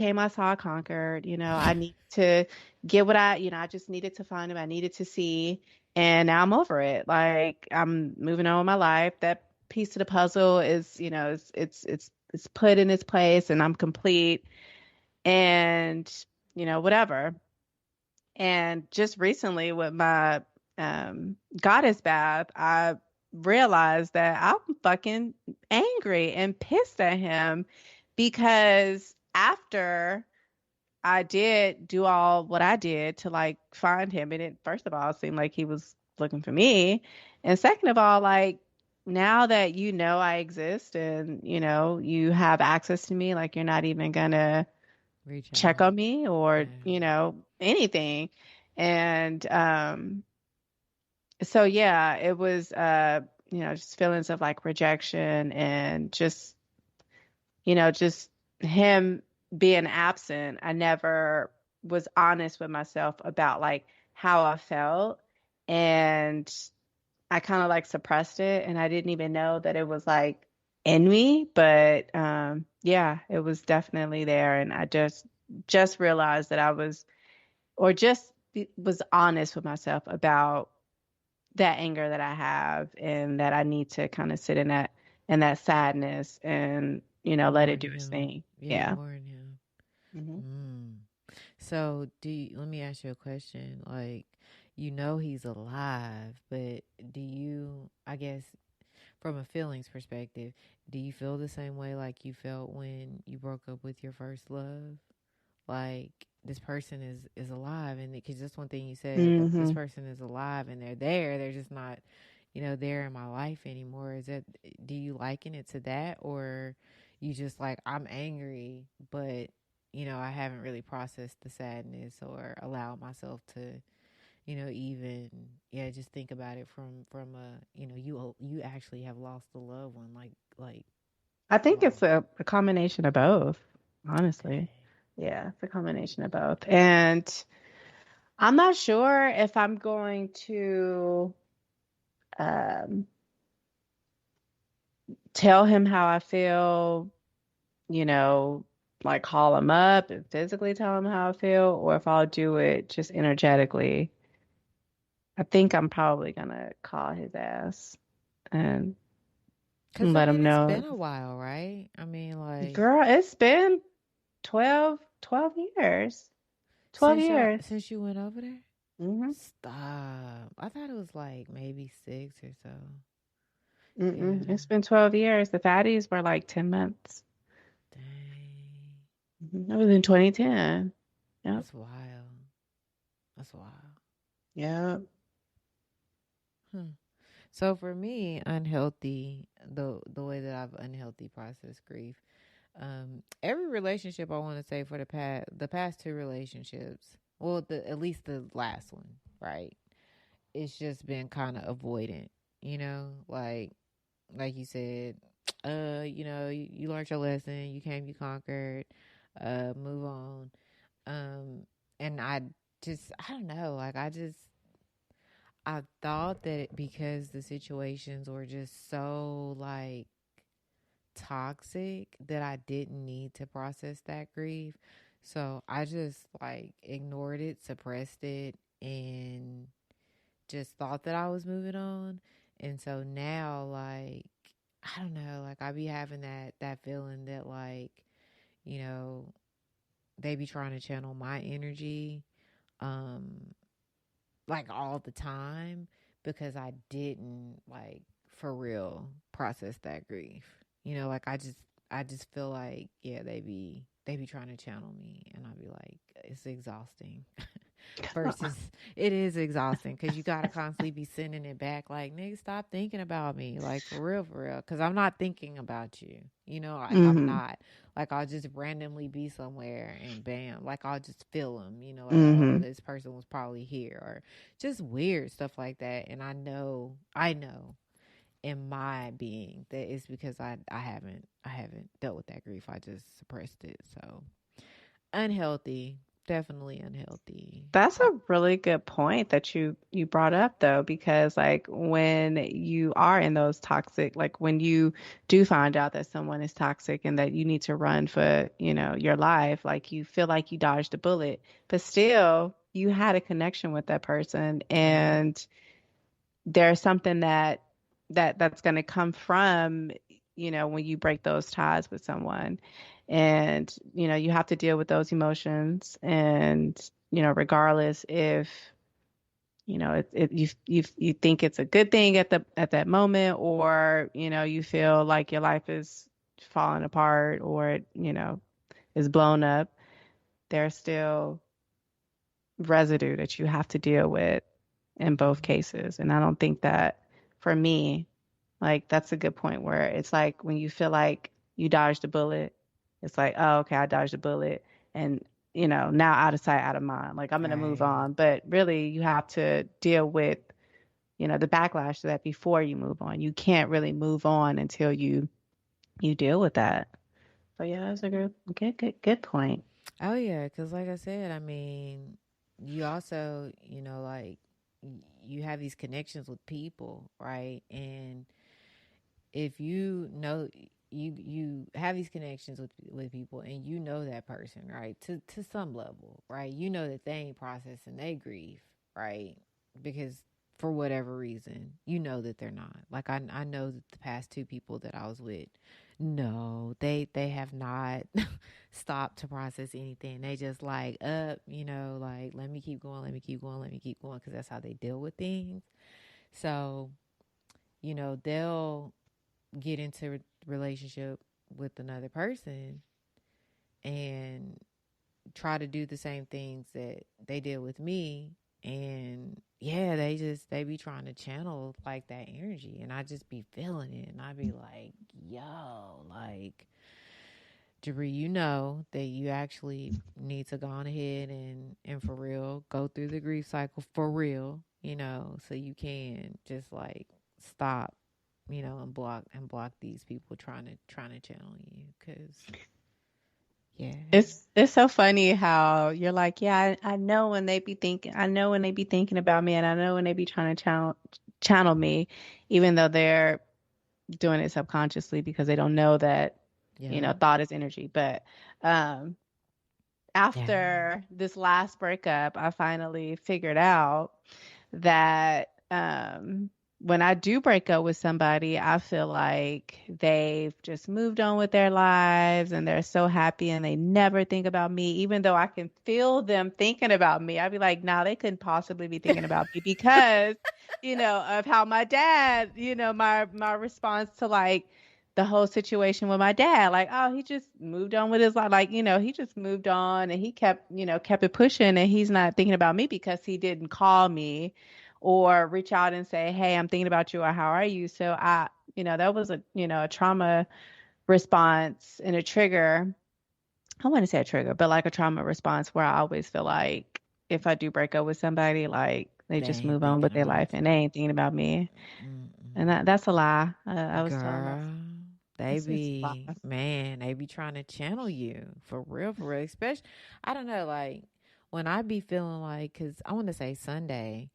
became I saw conquered. I need to get what I just needed to find him. I needed to see. And now I'm over it. Like I'm moving on with my life. That piece of the puzzle is, it's put in its place and I'm complete and, whatever. And just recently with my goddess bath, I realized that I'm fucking angry and pissed at him because after I did do all what I did to like find him, and it first of all seemed like he was looking for me. And second of all, like now that you know I exist and you have access to me, like you're not even gonna Reach check out. on me or, Yeah. anything. And so yeah, it was just feelings of like rejection and just him being absent. I never was honest with myself about like how I felt. And I kind of like suppressed it and I didn't even know that it was like in me, but yeah, it was definitely there and I just realized that I was or just was honest with myself about that anger that I have and that I need to kind of sit in that sadness and let it Mourn do its him. thing. Yeah, Yeah. mourn him. Hmm. Mm. So, let me ask you a question. Like, he's alive, but do you, I guess, from a feelings perspective, do you feel the same way like you felt when you broke up with your first love? Like, this person is alive, and because that's one thing you said, that this Hmm. person is alive and they're there. They're just not, there in my life anymore. Is that, do you liken it to that, or you just like, I'm angry, but I haven't really processed the sadness or allowed myself to, even, yeah, just think about it from a, you actually have lost a loved one, like I think wow. it's a combination of both, honestly. Dang. Yeah, it's a combination of both. And I'm not sure if I'm going to um, tell him how I feel, you know, like call him up and physically tell him how I feel, or if I'll do it just energetically. I think I'm probably gonna call his ass and Cause I let him mean, it's know. been a while, right? I mean, like, Girl, it's been 12 years. 12 years. since you went over there. Hmm. Stop. I thought it was like maybe 6 or so. Mm-mm. Yeah. It's been 12 years. The fatties were like 10 months. Dang. That was in 2010. Yep. That's wild. That's wild. Yep. Hmm. So for me, unhealthy, the way that I've unhealthy processed grief. Every relationship, I want to say, for the past two relationships, well, the at least the last one, right? It's just been kind of avoidant, like you said, you learned your lesson, you came, you conquered, move on. And I don't know, like I thought that because the situations were just so like toxic that I didn't need to process that grief. So I just like ignored it, suppressed it, and just thought that I was moving on. And so now, like, I don't know, like I be having that feeling that like, you know, they be trying to channel my energy, um, like all the time because I didn't like for real process that grief. Like I just feel like, yeah, they be trying to channel me, and I'll be like, it's exhausting. Versus, it is exhausting because you gotta constantly be sending it back. Like, nigga, stop thinking about me. Like, for real. Because I'm not thinking about you. Like I'm Hmm. not. Like, I'll just randomly be somewhere and bam. Like, I'll just feel them. Like, oh, Hmm. this person was probably here, or just weird stuff like that. And I know in my being that it's because I haven't dealt with that grief. I just suppressed it. So unhealthy. definitely unhealthy. That's a really good point that you brought up though, because like when you are in those toxic, like when you do find out that someone is toxic and that you need to run for, your life, like you feel like you dodged a bullet, but still you had a connection with that person, Yeah. and there's something that's going to come from, when you break those ties with someone, and you have to deal with those emotions, and regardless if you think it's a good thing at that moment, or you feel like your life is falling apart, or is blown up, there's still residue that you have to deal with in both Mm-hmm. cases. And I don't think that, for me, like that's a good point, where it's like when you feel like you dodged a bullet, it's like, oh, okay, I dodged a bullet, and now out of sight, out of mind. Like I'm gonna move Right. on. But really you have to deal with, the backlash to that before you move on. You can't really move on until you deal with that. So yeah, that's a good point. Oh yeah, because like I said, I mean, you also, like you have these connections with people, right? And if you have these connections with people, and you know that person, right, to some level, right, you know that they ain't processing they grief, right, because for whatever reason you know that they're not, like I know that the past two people that I was with, no, they have not stopped to process anything. They just like, like, let me keep going, let me keep going, let me keep going, because that's how they deal with things. So they'll get into a relationship with another person and try to do the same things that they did with me, and yeah, they be trying to channel like that energy, and I just be feeling it, and I be like, yo, like, Je'Bree, you know that you actually need to go on ahead and for real go through the grief cycle for real, so you can just like stop, and block these people trying to channel you, cuz yeah. It's so funny how you're like, yeah, I know when they be thinking, I know when they be thinking about me, and I know when they be trying to channel me, even though they're doing it subconsciously because they don't know that, Yeah. thought is energy. But um, Yeah. after this last breakup, I finally figured out that when I do break up with somebody, I feel like they've just moved on with their lives and they're so happy and they never think about me, even though I can feel them thinking about me. I'd be like, nah, they couldn't possibly be thinking about me because, of how my dad, my response to like the whole situation with my dad, like, oh, he just moved on with his life, like, he just moved on and he kept it pushing, and he's not thinking about me because he didn't call me or reach out and say, hey, I'm thinking about you, or how are you. So that was a trauma response and a trigger. I wouldn't say a trigger, but like a trauma response, where I always feel like if I do break up with somebody, like they They just ain't move on thinking with their about life and they you. ain't thinking about me. And Mm-mm. that's a lie. I was telling Girl, myself, it's a lie. they be trying to channel you for real, for real. Especially, I don't know, like when I be feeling like, cause I want to say Sunday,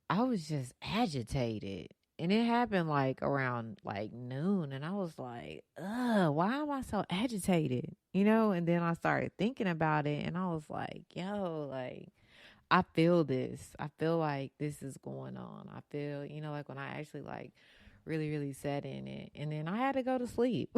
I was just agitated. And it happened like around like noon. And I was like, ugh, why am I so agitated? And then I started thinking about it and I was like, yo, like, I feel this. I feel like this is going on. I feel, like when I actually like really, really sat in it. And then I had to go to sleep.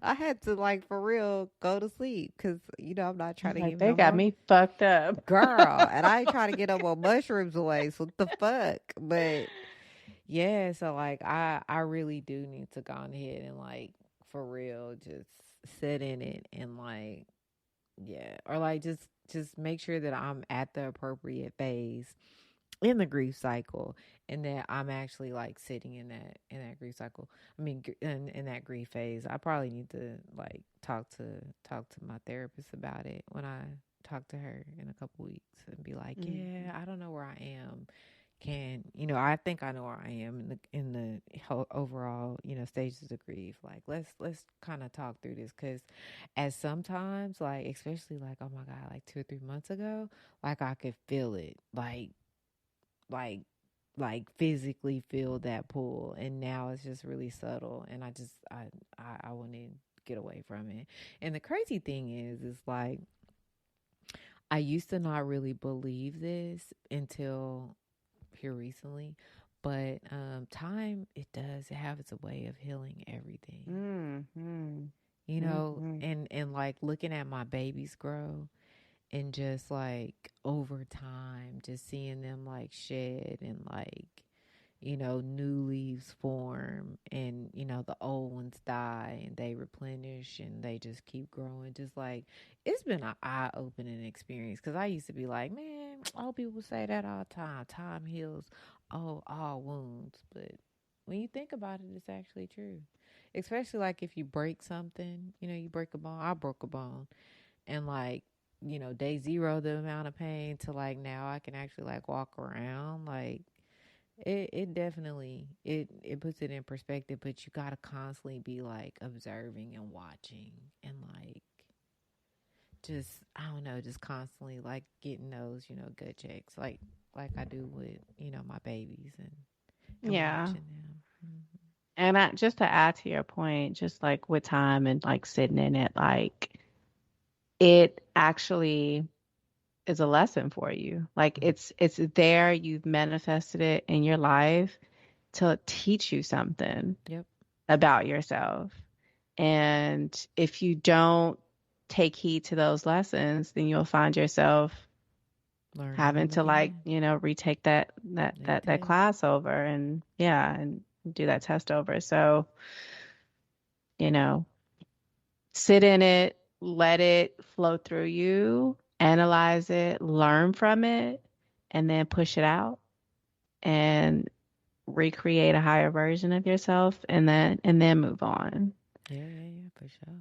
I had to like for real go to sleep because, I'm not trying I'm to like, give they no got more. me fucked up. Girl, and I ain't trying to get no more mushrooms away. So what the fuck? But yeah, so like I really do need to go on ahead and like for real just sit in it and like yeah, or like just make sure that I'm at the appropriate phase in the grief cycle, and that I'm actually like sitting in that grief cycle. I mean, in that grief phase. I probably need to like talk to my therapist about it when I talk to her in a couple weeks and be like, Mhm. yeah, I don't know where I am. can, I think I know where I am in the overall, stages of grief. Like let's kind of talk through this, because as sometimes, like especially like, oh my god, like 2 or 3 months ago, like I could feel it, like like physically feel that pull, and now it's just really subtle, and I want to get away from it. And the crazy thing is like I used to not really believe this until here recently, but time, it has a way of healing everything, Mm-hmm. Mm-hmm. and like looking at my babies grow, and just like over time just seeing them like shed, and like new leaves form, and the old ones die and they replenish and they just keep growing. Just like it's been an eye-opening experience, because I used to be like, man, all people say that all the time heals all wounds. But when you think about it, it's actually true. Especially like if you break something, you break a bone. I broke a bone, and like day zero, the amount of pain to like now I can actually like walk around. Like it definitely, it puts it in perspective, but you gotta constantly be like observing and watching, and like just, I don't know, just constantly like getting those gut checks, like I do with my babies, and Yeah. watching them. Mm-hmm. And just to add to your point, just like with time and like sitting in it, like it actually is a lesson for you. Like it's there, you've manifested it in your life to teach you something Yep. about yourself. And if you don't take heed to those lessons, then you'll find yourself Learning having them to like, again. retake That that test. class over and yeah, and do that test over. So, you know, sit in it, let it flow through you, analyze it, learn from it, and then push it out and recreate a higher version of yourself and then move on. Yeah, yeah, yeah, for sure.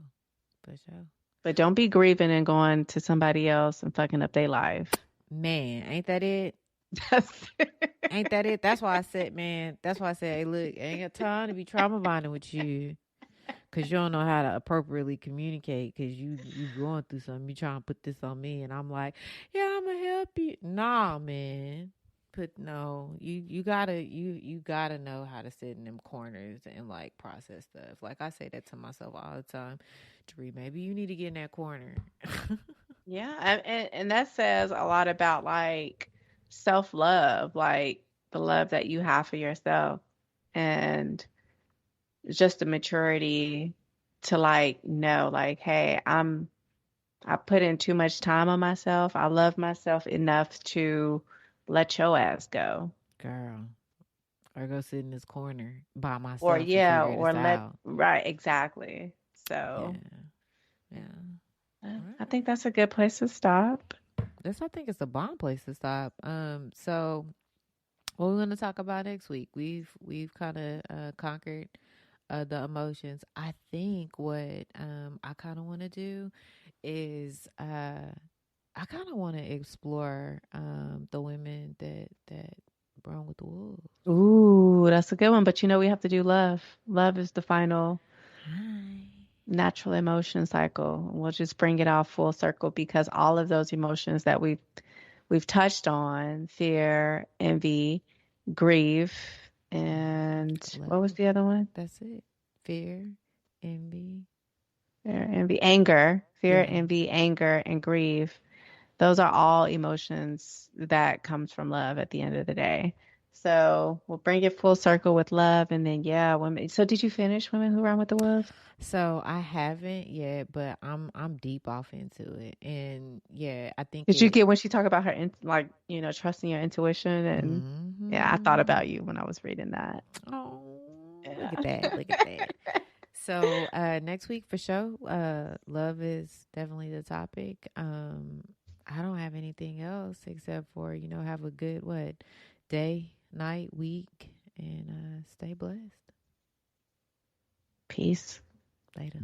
For sure. But don't be grieving and going to somebody else and fucking up their life. Man, ain't that it? That's Ain't that it? That's why I said, man, that's why I said, hey, look, I ain't got time to be trauma bonding with you, because you don't know how to appropriately communicate, because you going through something. You trying to put this on me, and I'm like, yeah, I'm going to help you. Nah, man. No, you gotta know how to sit in them corners and like process stuff. Like I say that to myself all the time. Je'Bree, maybe you need to get in that corner. yeah, and that says a lot about like self-love, like the love that you have for yourself and just the maturity to like know like, hey, I put in too much time on myself. I love myself enough to let your ass go. Girl, or go sit in this corner by Or myself and yeah, figure or this let out. right, exactly. Yeah, So yeah. All I right. think that's a good place to stop. I think it's a bomb place to stop. So what we're gonna talk about next week? We've kind of conquered the emotions. I think what I kind of want to do is I kind of want to explore the women that run with the wolves. Ooh, that's a good one. But we have to do love. Love is the final Hi. natural emotion cycle. We'll just bring it all full circle because all of those emotions that we've touched on, fear, envy, grief, and what was Love. the other one? That's it. Fear, envy. Fear, envy, anger, fear, Yeah. envy, anger, and grief. Those are all emotions that comes from love at the end of the day. So we'll bring it full circle with love, and then yeah, women. So did you finish Women Who Run with the Wolves? So I haven't yet, but I'm deep off into it, and yeah, I think Did you it. get when she talked about her like trusting your intuition and yeah, I thought Mm-hmm. about you when I was reading that. Oh, look at Yeah. that! Look at that! So next week for sure, love is definitely the topic. I don't have anything else except for have a good what day, night, week, and stay blessed. Peace. Later.